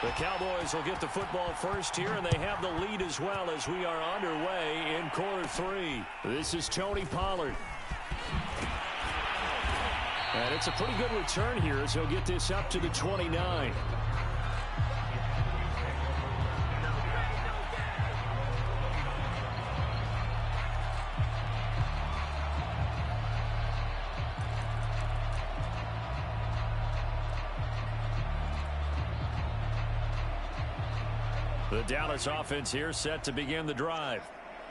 The Cowboys will get the football first here, and they have the lead as well as we are underway in quarter 3. This is Tony Pollard. And it's a pretty good return here as he'll get this up to the 29. The Dallas offense here set to begin the drive.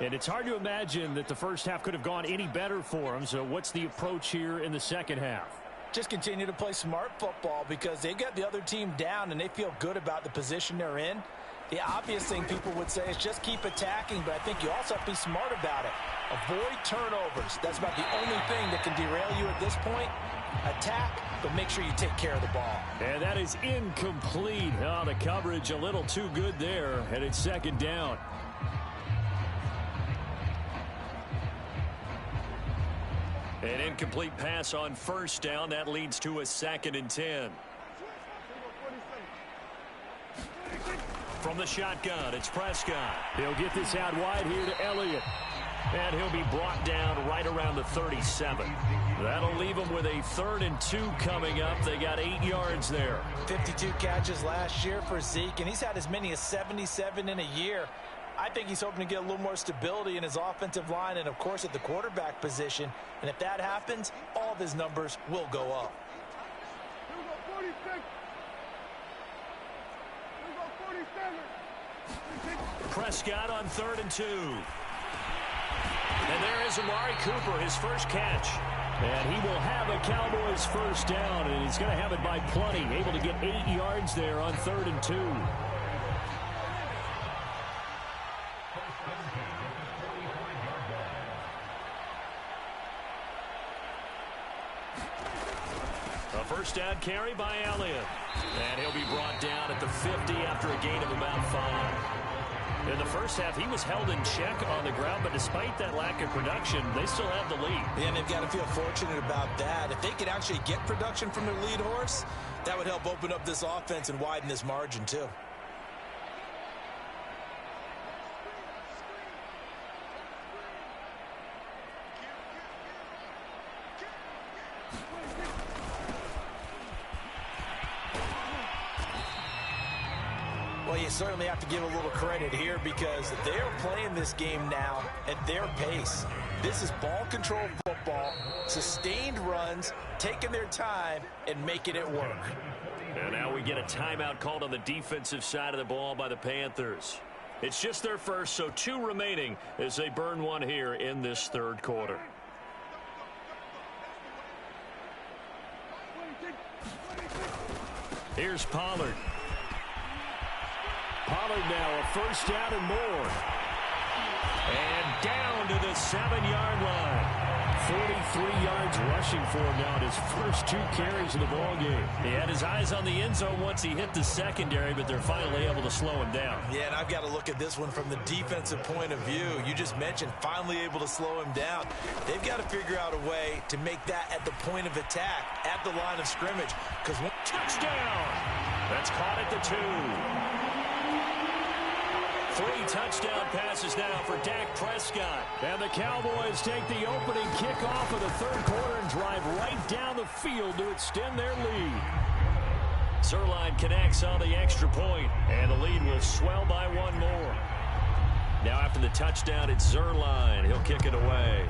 And it's hard to imagine that the first half could have gone any better for them. So what's the approach here in the second half? Just continue to play smart football because they got the other team down and they feel good about the position they're in. The obvious thing people would say is just keep attacking, but I think you also have to be smart about it. Avoid turnovers. That's about the only thing that can derail you at this point. Attack, but make sure you take care of the ball. And that is incomplete. Oh, the coverage a little too good there, and it's second down. An incomplete pass on first down. That leads to a 2nd and 10. From the shotgun, it's Prescott. He'll get this out wide here to Elliott. And he'll be brought down right around the 37. That'll leave him with a 3rd and 2 coming up. They got 8 yards there. 52 catches last year for Zeke, and he's had as many as 77 in a year. I think he's hoping to get a little more stability in his offensive line and, of course, at the quarterback position. And if that happens, all of his numbers will go up. Prescott on 3rd and 2. And there is Amari Cooper, his first catch. And he will have a Cowboys first down, and he's going to have it by plenty. Able to get 8 yards there on 3rd and 2. A first down carry by Elliott. And he'll be brought down at the 50 after a gain of about 5. In the first half, he was held in check on the ground, but despite that lack of production, they still have the lead. Yeah, and they've got to feel fortunate about that. If they could actually get production from their lead horse, that would help open up this offense and widen this margin, too. Well, you certainly have to give a little credit here because they're playing this game now at their pace. This is ball control football, sustained runs, taking their time, and making it work. And now we get a timeout called on the defensive side of the ball by the Panthers. It's just their first, so 2 remaining as they burn one here in this 3rd quarter. Here's Pollard. Pollard now a first down and more. And down to the 7-yard line. 43 yards rushing for him now in his first 2 carries of the ballgame. He had his eyes on the end zone once he hit the secondary, but they're finally able to slow him down. Yeah, and I've got to look at this one from the defensive point of view. You just mentioned finally able to slow him down. They've got to figure out a way to make that at the point of attack, at the line of scrimmage. Because one touchdown! That's caught at the 2. 3 touchdown passes now for Dak Prescott. And the Cowboys take the opening kickoff of the 3rd quarter and drive right down the field to extend their lead. Zerline connects on the extra point, and the lead will swell by 1 more. Now after the touchdown, it's Zerline. He'll kick it away.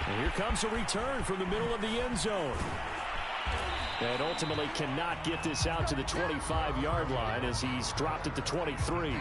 And here comes a return from the middle of the end zone. And ultimately cannot get this out to the 25-yard line as he's dropped at the 23.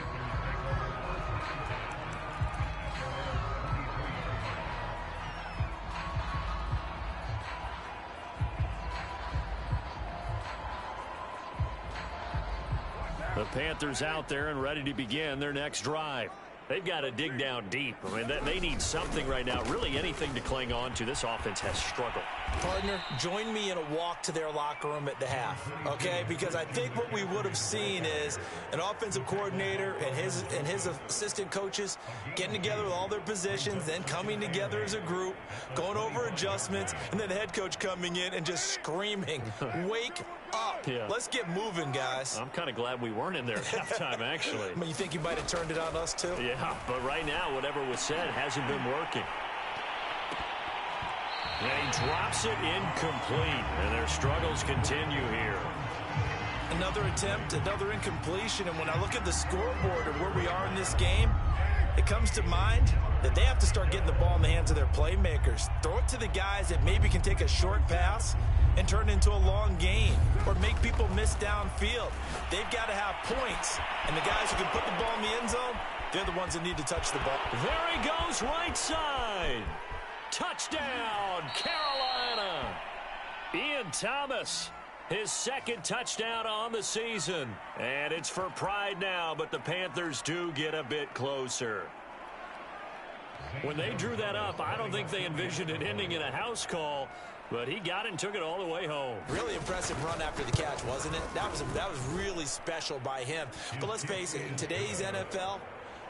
The Panthers out there and ready to begin their next drive. They've got to dig down deep. I mean, they need something right now, really anything to cling on to. This offense has struggled. Partner, join me in a walk to their locker room at the half, okay? Because I think what we would have seen is an offensive coordinator and his assistant coaches getting together with all their positions, then coming together as a group, going over adjustments, and then the head coach coming in and just screaming, wake up. Yeah. Let's get moving, guys. I'm kind of glad we weren't in there at halftime, actually. I mean, you think you might have turned it on us, too? Yeah, but right now, whatever was said hasn't been working. And he drops it incomplete, and their struggles continue here. Another attempt, another incompletion, and when I look at the scoreboard and where we are in this game, it comes to mind that they have to start getting the ball in the hands of their playmakers. Throw it to the guys that maybe can take a short pass and turn it into a long gain or make people miss downfield. They've got to have points, and the guys who can put the ball in the end zone, they're the ones that need to touch the ball. There he goes, right side. Touchdown, Carolina. Ian Thomas, his second touchdown on the season. And it's for pride now, but the Panthers do get a bit closer. When they drew that up, I don't think they envisioned it ending in a house call, but he got it and took it all the way home. Really impressive run after the catch, wasn't it? That was really special by him. But let's face it, in today's NFL,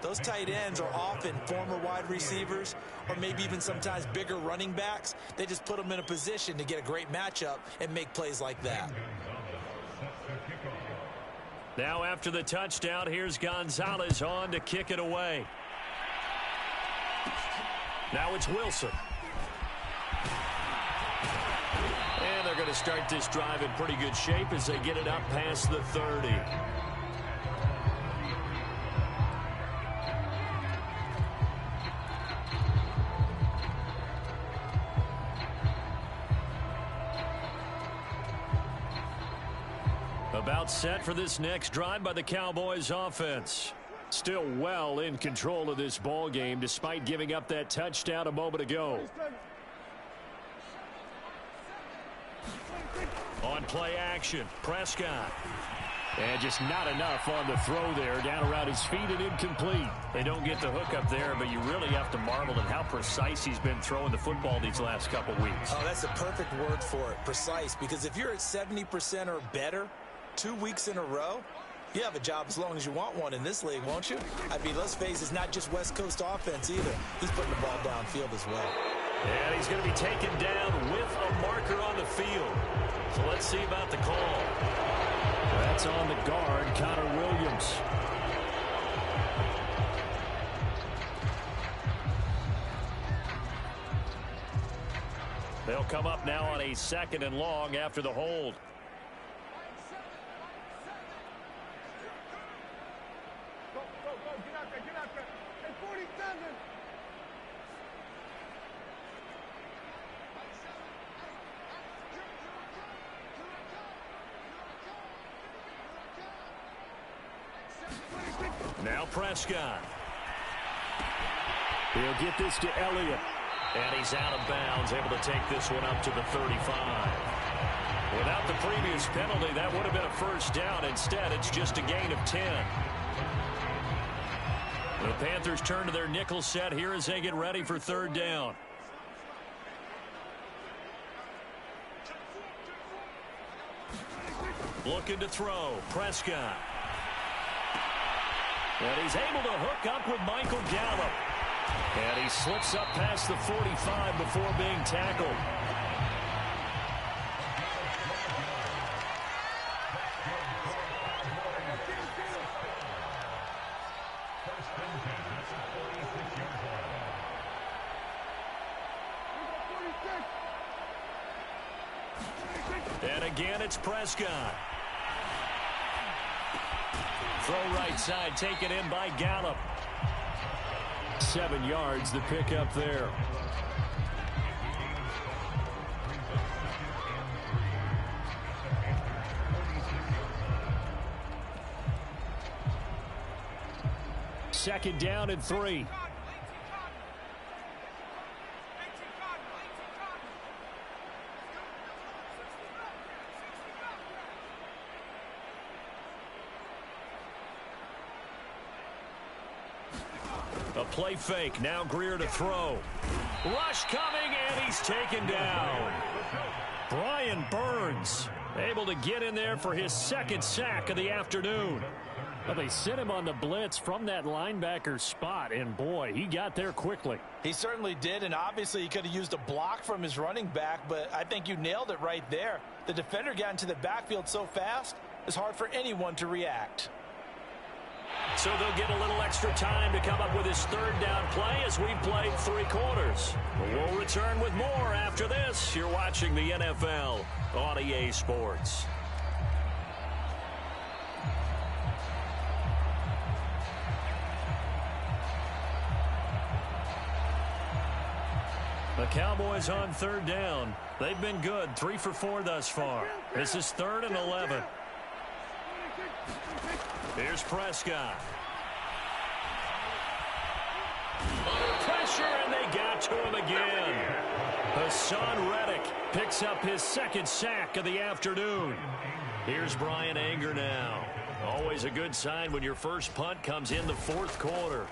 those tight ends are often former wide receivers or maybe even sometimes bigger running backs. They just put them in a position to get a great matchup and make plays like that. Now after the touchdown, here's Gonzalez on to kick it away. Now it's Wilson. And they're going to start this drive in pretty good shape as they get it up past the 30. About set for this next drive by the Cowboys offense. Still well in control of this ball game despite giving up that touchdown a moment ago. On play action, Prescott. And just not enough on the throw there, down around his feet and incomplete. They don't get the hook up there, but you really have to marvel at how precise he's been throwing the football these last couple weeks. Oh, that's the perfect word for it, precise. Because if you're at 70% or better 2 weeks in a row, you have a job as long as you want one in this league, won't you? I mean, let's face it, it's not just West Coast offense either. He's putting the ball downfield as well. And he's going to be taken down with a marker on the field. So let's see about the call. That's on the guard, Connor Williams. They'll come up now on a 2nd and long after the hold. Now Prescott. He'll get this to Elliott. And he's out of bounds, able to take this one up to the 35. Without the previous penalty, that would have been a first down. Instead, it's just a gain of 10. The Panthers turn to their nickel set here as they get ready for 3rd down. Looking to throw. Prescott. And he's able to hook up with Michael Gallup. And he slips up past the 45 before being tackled. And again, it's Prescott. Throw right side, taken in by Gallup. 7 yards, the pickup there. Second down and 3. A play fake. Now Greer to throw. Rush coming, and he's taken down. Brian Burns able to get in there for his second sack of the afternoon. Well, they sent him on the blitz from that linebacker spot, and boy, he got there quickly. He certainly did, and obviously he could have used a block from his running back, but I think you nailed it right there. The defender got into the backfield so fast, it's hard for anyone to react. So they'll get a little extra time to come up with his third down play as we've played 3 quarters. We'll return with more after this. You're watching the NFL on EA Sports. The Cowboys on third down. They've been good, 3 for 4 thus far. This is 3rd and 11. Here's Prescott. Under pressure, and they got to him again. Hassan Reddick picks up his second sack of the afternoon. Here's Brian Anger now. Always a good sign when your first punt comes in the 4th quarter.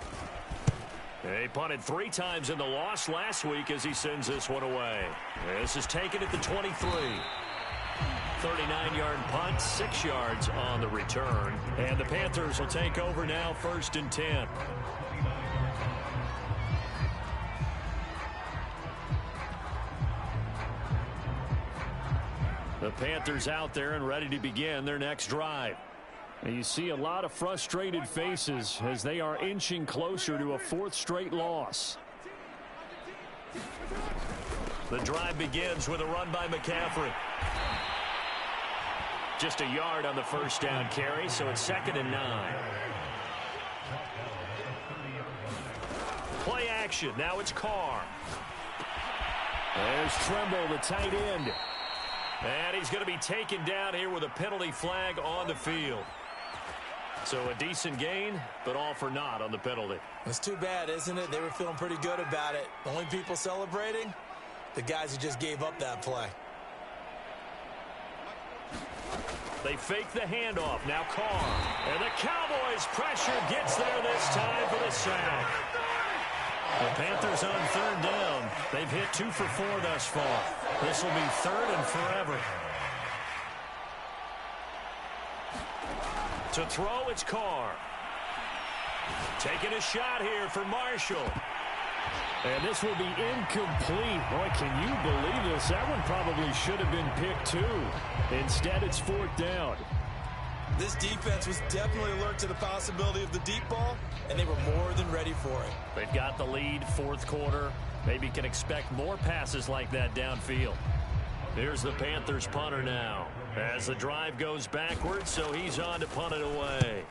He punted 3 times in the loss last week as he sends this one away. This is taken at the 23. 39-yard punt, 6 yards on the return. And the Panthers will take over now, 1st and 10. The Panthers out there and ready to begin their next drive. You see a lot of frustrated faces as they are inching closer to a 4th straight loss. The drive begins with a run by McCaffrey. Just a yard on the first down carry, so it's 2nd and 9. Play action. Now it's Carr. There's Tremble, the tight end. And he's going to be taken down here with a penalty flag on the field. So a decent gain, but all for naught on the penalty. It's too bad, isn't it? They were feeling pretty good about it. The only people celebrating, the guys who just gave up that play. They fake the handoff. Now Carr. And the Cowboys' pressure gets there this time for the sack. The Panthers on third down. They've hit 2 for 4 thus far. This will be 3rd and forever. To throw, it's Carr. Taking a shot here for Marshall. And this will be incomplete. Boy, can you believe this? That one probably should have been picked too. Instead, it's 4th down. This defense was definitely alert to the possibility of the deep ball, and they were more than ready for it. They've got the lead, 4th quarter. Maybe can expect more passes like that downfield. Here's the Panthers punter now. As the drive goes backwards, so he's on to punt it away.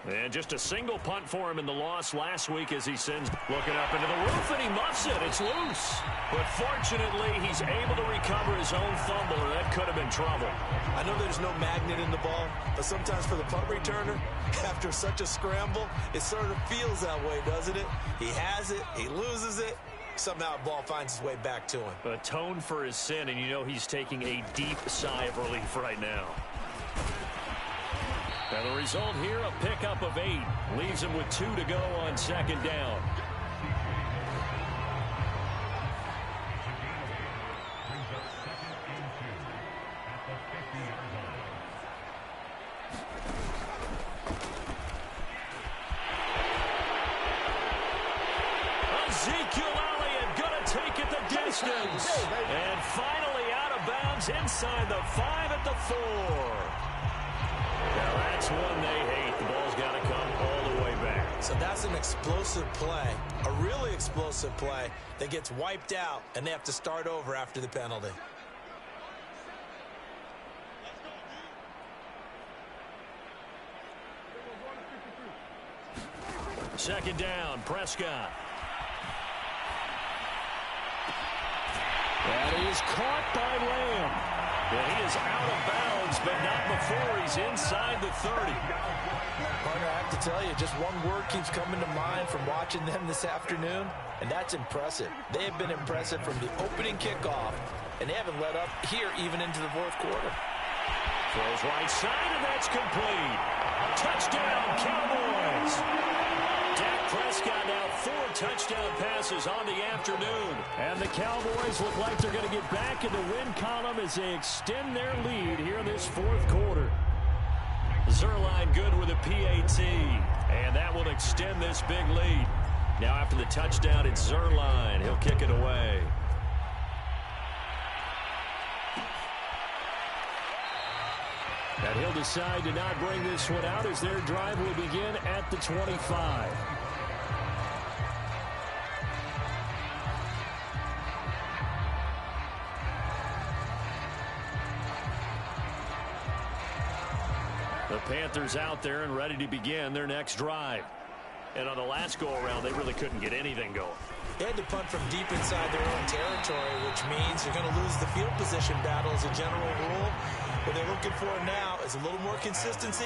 And just a single punt for him in the loss last week as he sends looking up into the roof, and he muffs it. It's loose. But fortunately, he's able to recover his own fumble, and that could have been trouble. I know there's no magnet in the ball, but sometimes for the punt returner, after such a scramble, it sort of feels that way, doesn't it? He has it, he loses it. Somehow the ball finds its way back to him. Atoned for his sin, and you know he's taking a deep sigh of relief right now. And the result here, a pickup of 8. Leaves him with 2 to go on 2nd down. Ezekiel Elliott going to take it the distance. And finally out of bounds inside the 5 at the 4. Now that's one they hate. The ball's got to come all the way back. So that's an explosive play, a really explosive play that gets wiped out, and they have to start over after the penalty. Second down, Prescott. And he is caught by Lamb. Well, he is out of bounds, but not before he's inside the 30. Partner, I have to tell you, just one word keeps coming to mind from watching them this afternoon, and that's impressive. They have been impressive from the opening kickoff, and they haven't let up here even into the 4th quarter. Throws right side, and that's complete. Touchdown, Cowboys. Dak Prescott now 4 touchdown passes on the afternoon. And the Cowboys look like they're going to get back in the win column as they extend their lead here in this fourth quarter. Zerline good with a PAT. And that will extend this big lead. Now after the touchdown, it's Zerline. He'll kick it away. And he'll decide to not bring this one out as their drive will begin at the 25. The Panthers out there and ready to begin their next drive. And on the last go-around, they really couldn't get anything going. They had to punt from deep inside their own territory, which means you're going to lose the field position battle as a general rule. What they're looking for now is a little more consistency,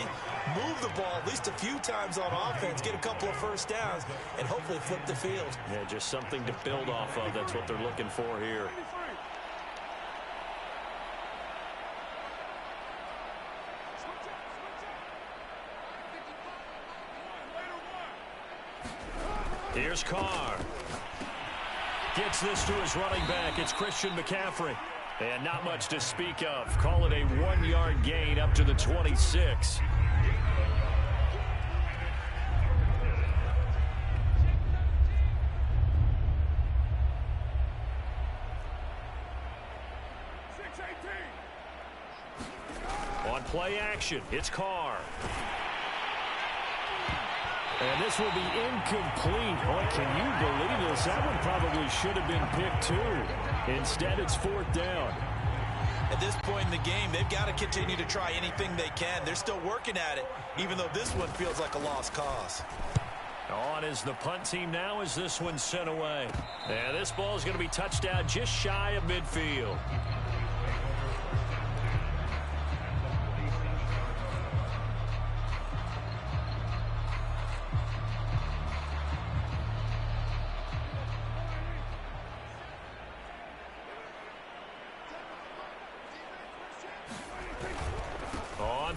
move the ball at least a few times on offense, get a couple of first downs, and hopefully flip the field. Yeah, just something to build off of. That's what they're looking for here. Here's Carr. Gets this to his running back. It's Christian McCaffrey. And not much to speak of. Call it a 1-yard gain up to the 26. On play action, it's Carr. And this will be incomplete. Boy, can you believe this? That one probably should have been picked too. Instead, it's 4th down. At this point in the game, they've got to continue to try anything they can. They're still working at it, even though this one feels like a lost cause. On is the punt team now as this one's sent away. And this ball is going to be touched out just shy of midfield.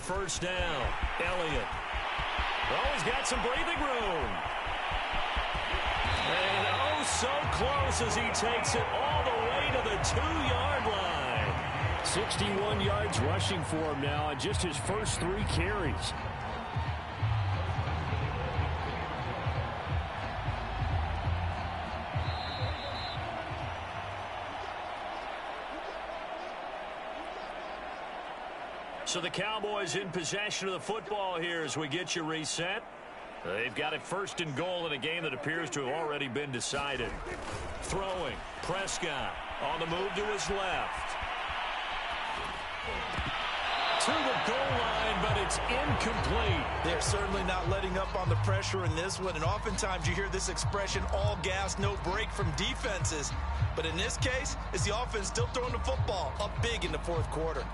First down, Elliott. Oh, he's got some breathing room. And oh, so close as he takes it all the way to the 2-yard line. 61 yards rushing for him now on just his first 3 carries. So the Cowboys in possession of the football here as we get you reset. They've got it 1st and goal in a game that appears to have already been decided. Throwing, Prescott on the move to his left. To the goal line, but it's incomplete. They're certainly not letting up on the pressure in this one, and oftentimes you hear this expression, all gas, no break from defenses. But in this case, it's the offense still throwing the football up big in the 4th quarter.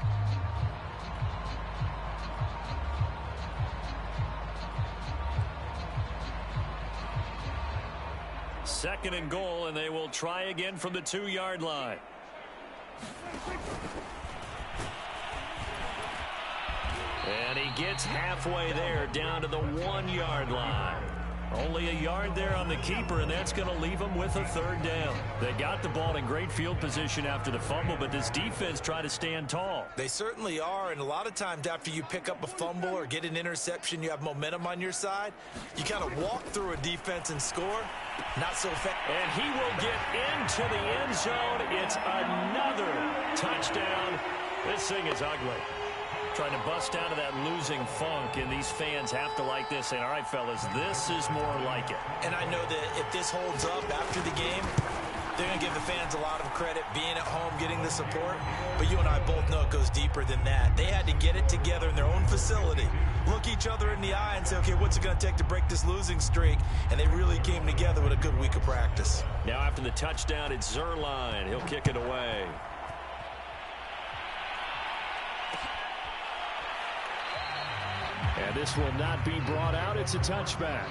2nd and goal, and they will try again from the 2-yard line. And he gets halfway there down to the 1-yard line. Only a yard there on the keeper, and that's going to leave him with a 3rd down. They got the ball in great field position after the fumble, but this defense tried to stand tall. They certainly are, and a lot of times after you pick up a fumble or get an interception, you have momentum on your side. You kind of walk through a defense and score. Not so fast. And he will get into the end zone. It's another touchdown. This thing is ugly. Trying to bust out of that losing funk, and these fans have to like this, saying, all right, fellas, this is more like it. And I know that if this holds up after the game, they're going to give the fans a lot of credit being at home, getting the support. But you and I both know it goes deeper than that. They had to get it together in their own facility, look each other in the eye and say, okay, what's it going to take to break this losing streak? And they really came together with a good week of practice. Now after the touchdown, it's Zerline. He'll kick it away. And this will not be brought out. It's a touchback.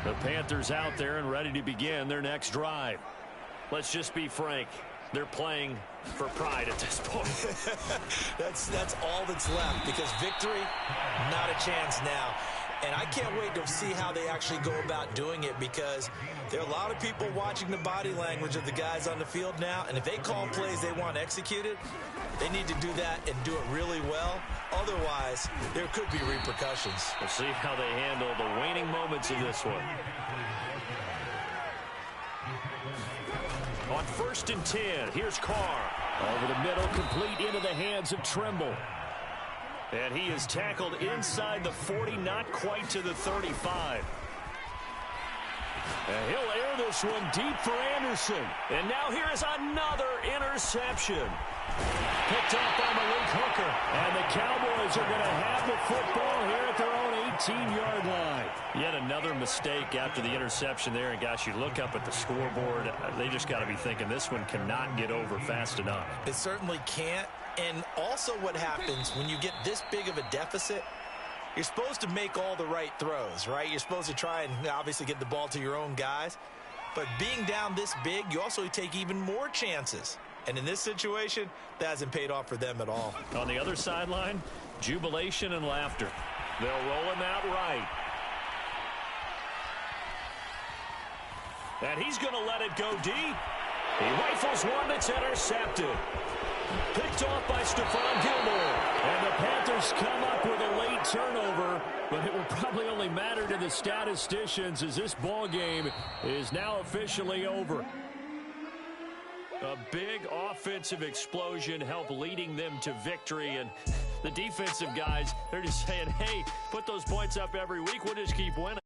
The Panthers out there and ready to begin their next drive. Let's just be frank. They're playing for pride at this point. That's all that's left, because victory, not a chance now. And I can't wait to see how they actually go about doing it, because there are a lot of people watching the body language of the guys on the field now, and if they call plays they want executed, they need to do that and do it really well. Otherwise, there could be repercussions. We'll see how they handle the waning moments of this one. On 1st and 10, here's Carr. Over the middle, complete into the hands of Trimble. And he is tackled inside the 40, not quite to the 35. And he'll air this one deep for Anderson. And now here is another interception. Picked up by Malik Hooker. And the Cowboys are going to have the football here at their own 18-yard line. Yet another mistake after the interception there. And, gosh, you look up at the scoreboard, they just got to be thinking this one cannot get over fast enough. It certainly can't. And also what happens when you get this big of a deficit, you're supposed to make all the right throws, right? You're supposed to try and obviously get the ball to your own guys. But being down this big, you also take even more chances. And in this situation, that hasn't paid off for them at all. On the other sideline, jubilation and laughter. They'll roll him out right. And he's going to let it go deep. He rifles one that's intercepted. Picked off by Stephon Gilmore. And the Panthers come up with a late turnover, but it will probably only matter to the statisticians, as this ball game is now officially over. A big offensive explosion helped leading them to victory, and the defensive guys, they're just saying, hey, put those points up every week, we'll just keep winning.